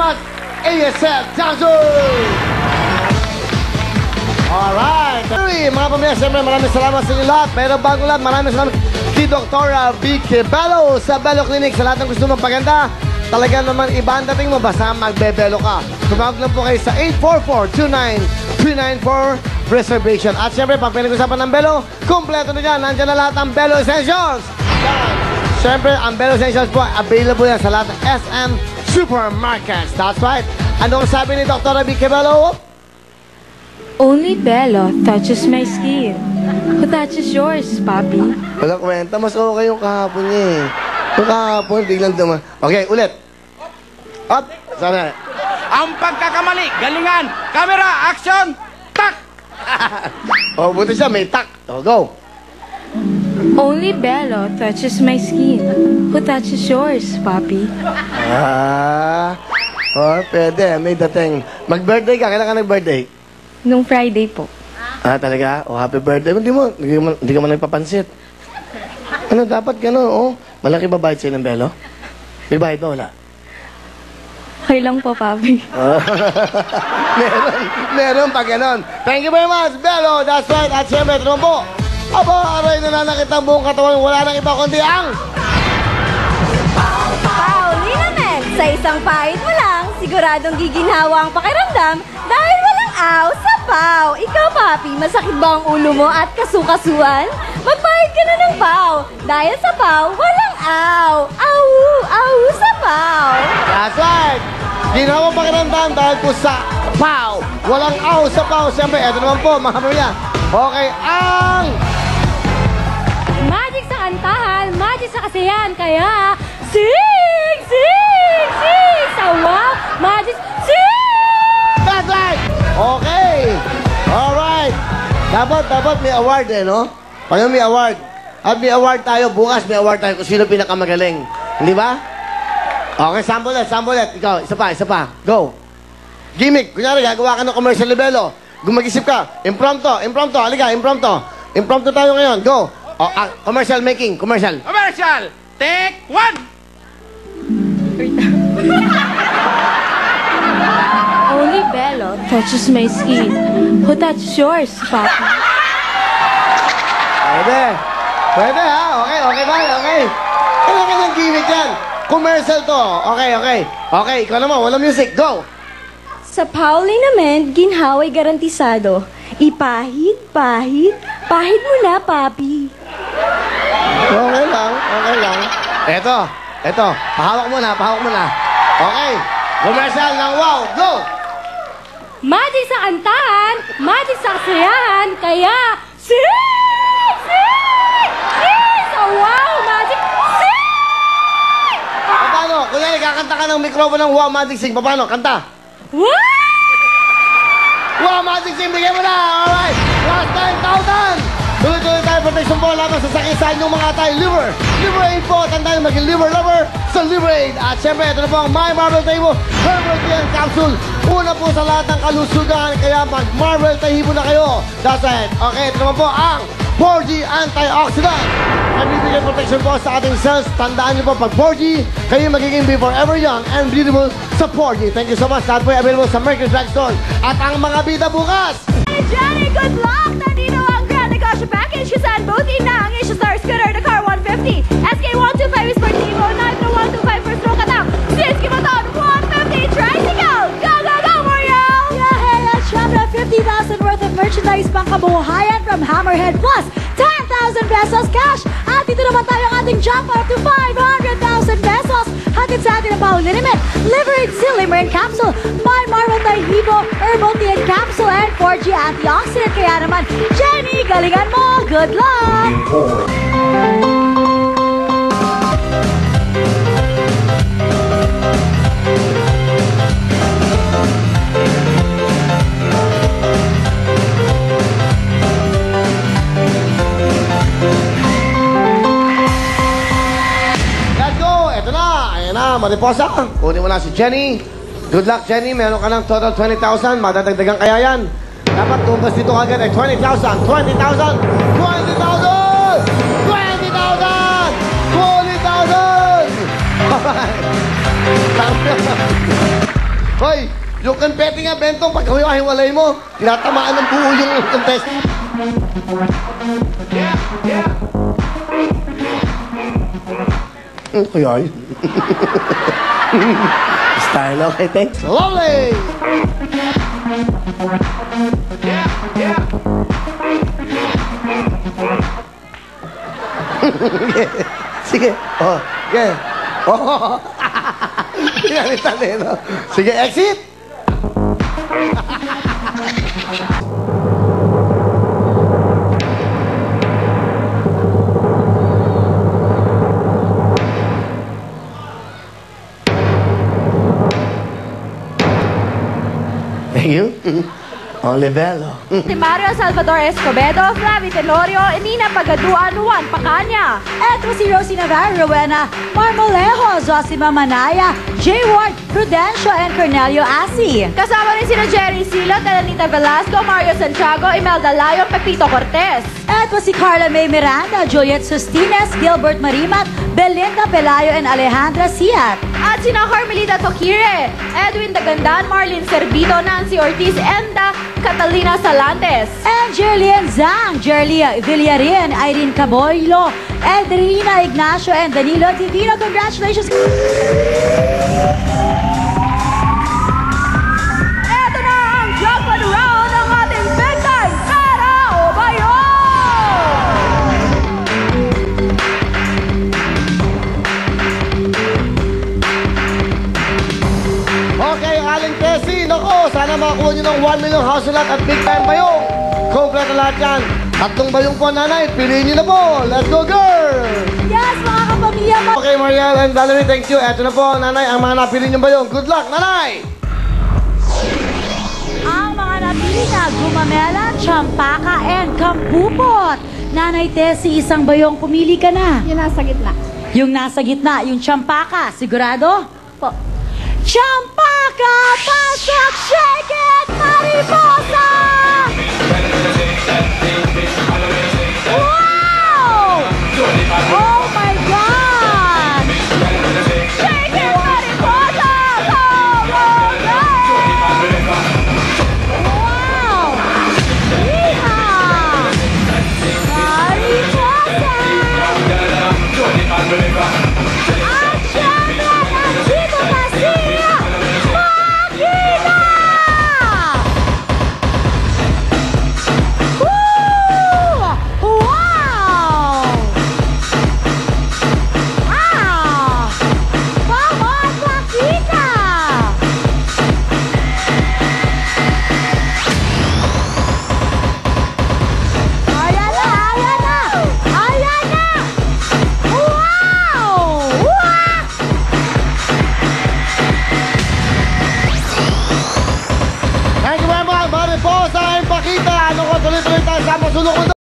much, ASF Johnson! Alright! Mga pamilya, siyempre maraming salamat sa inyo lahat. Pero bago lahat, maraming salamat kay Dr. Vicky Bello sa Bello Clinic. Sa lahat ng gusto magpaganda, talaga naman iba ang dating mo, basta magbebelo ka. Tumawag lang po kayo sa 844-29394 reservation. At siyempre, pag pinag-usapan ng Bello, kumpleto na dyan. Nandiyan na lahat ng Bello Essentials. Siyempre, ang Bello Essentials po, available yan sa lahat ng SM Supermarkets. That's right. Anong sabi ni Dr. Vicky Bello? Only Bello touches my skin. Who touches yours, Papi? Walang kwenta, mas okay yung kahapon niya eh. Yung kahapon, biglang duman. Okay, ulit. Up, sana. Ang pagkakamali, galingan, camera, action, tak! Oh, buti siya, may tak. Oh, go. Only Bello touches my skin. Who touches yours, Papi? Oh, pwede, may dating. Mag-birthday ka, kailan ka nag-birthday? Nung Friday po. Talaga? Oh, happy birthday. Hindi ka man nagpapansit. Ano, dapat gano'n, oh. Malaki ba bayad sa'yo ng Bello? May bayad ba, wala? Okay lang po, Papi. meron pa gano'n. Thank you very much, Bello. That's right. At siyempre, ito naman po. Aba, aray, nananakit ang buong katawan. Wala nang iba kundi ang... Paulina Men, sa isang pahit mo lang, siguradong giginhawa ang pakiramdam dahil walang aw sa paw. Ikaw, Papi, masakit ba ang ulo mo at kasukasuan? Magpahit ka na ng paw. Dahil sa paw, walang aw. Aw, aw sa paw. That's right. Ginawa pakiramdam dahil po sa paw. Walang aw sa paw. Siyempre, eto naman po, mga pamilya. Okay, ang... Magic sa kantahan, magic sa kasiyahan, kaya... Sing! Sing! Sing! Sa wow! Magic! Sing! That's right! Okay! Alright! Dapat may award eh, no? Pag may award. At may award tayo, bukas may award tayo kung sino pinakamagaling. Hindi ba? Okay, sample ulit. Ikaw, isa pa. Go! Gimmick. Kunyari, gagawa ka ng commercial libelo. Gumag-isip ka. Impromptu. Halika, impromptu. Impromptu tayo ngayon. Go! Commercial making. Commercial. Take one! Only Bello touches my skin. Who touches yours, Papi? Pwede ha? Okay ba? Okay. Ano ka ng gimmick yan? Commercial to. Okay, ikaw naman. Walang music. Go! Sa Paulina Men, ginhawa'y garantisado. Ipahid, pahid mo na, Papi. Okay lang. Eto. Pahawak mo na. Okay. Commercial ng wow. Go! Magic sa kantahan, magic sa kasiyahan, kaya... Sing! Sing! Sing! Sa wow! Magic! Sing! Paano? Kunyari, kakanta ka ng mikropono ng Wow Magic Sing. Paano? Kanta. Wow! Wow Magic Sing, bigyan mo na! Alright! Last 10,000! Tuloy-tuloy tayo, protection po laban sa sakit sa inyong mga tayo. Liver Aid po. Tandaan maging liver lover sa Liver Aid. At syempre, ito na po ang My Marvel Tahibo Herbal Tea Capsule. Una po sa lahat ng kalusugan, kaya mag-Marvel Tahibo na kayo. That's right. Okay, ito naman po ang 4G Antioxidant. Nagbibigay protection po sa ating cells. Tandaan niyo po, pag 4G, kayo magiging be forever young and beautiful sa 4G. Thank you so much. Lahat po ay available sa Mercury Drugstore. At ang mga bida bukas. Hey, Johnny, good luck! Nandito ang Grand Negosyo Package. Kasi both na ang Asia Star Scooter, the Car 150. SK125 is Sportivo, Nitro 125 for stroke attack. Siski Motor 150 Tricycle. Go, Muriel! Yeah, hey, that's syempre 50,000 worth of merchandise pang kabuhayan from Hammerhead Plus 10,000 pesos cash. At dito naman tayo ang ating jackpot up to 500,000 pesos. Hatid sa atin ang Paulina Men, Liver Aid Limer Capsule, My Marvel Tahibo Herbal Tea Capsule, and 4G Antioxidant. Kaya naman, Jenny, galingan mo! Good luck! Mariposa, kunin mo na si Jenny. Good luck, Jenny. Meron ka ng total 20,000. Madadagdagan kaya yan. Dapat tumbas dito agad ay 20,000. 20,000! 20,000! 20,000! 20,000! Hoy, yung confetti nga, Bentong, pag hiwalay mo, tinatamaan ng buo yung contest. Kaya yun. Style, okay, thanks. Lovely! Sige. Oh, sige. Oh. Pinalitan eh, no? Sige, exit! Thank you. Olivelo. Si Mario Salvador Escobedo, Flavie Tenorio, Enina Pagaduan, Juan Pacanya. Eto si Rosie Navarro, Rowena Marmolejo, Zosima Manaya, Jay Ward, Prudencio, and Cornelio Asi. Kasama rin sina Jerry Silot, Elenita Velasco, Mario Santiago, Imelda Layo, Pepito Cortez. Eto si Carla May Miranda, Juliet Sustines, Gilbert Marimat, Belinda Pelayo, and Alejandra Siat. At sina Carmelita Tokire, Edwin Dagandan, Marlene Servido, Nancy Ortiz, Enda, Catalina Salantes. And Jerlyn Zhang, Jerlia Villarin, Irene Caboylo, Edrina Ignacio, and Danilo Divino. Congratulations! Eto na ang jackpot round ng ating big time Pera o Bayo! Okay, Aling Tessie, nako, sana makakuha nyo ng 1 million house lot at big time bayong. Kompleto lahat yan. Tatlong bayong po, nanay. Piliin nyo na po. Let's go, girl! Yes, mga kapamilya, Okay, Mariel and Valerie, thank you. Eto na po, nanay, ang mga napili nyo bayong. Good luck, nanay! ang mga napili na Gumamela, Champaka, and Kampupot. Nanay Tessie, isang bayong pumili ka na. Yun nasa gitna. Yung nasa gitna, yung Champaka, sigurado? Po. Champaka, pasok, shake it, mariposa! Wow! Oh my God! Shake it, mariposa! Go, go, go! Wow! Yeehaw! Mariposa! At syempre, nandito na si Makina! Woo! Wow! Ah! Come on, Makina! Ayan na! Ayan na! Ayan na! Wow! Wow! Thank you very much, Mariposa and Pakita. Ano ko, tuloy-tuloy tayo sa masulong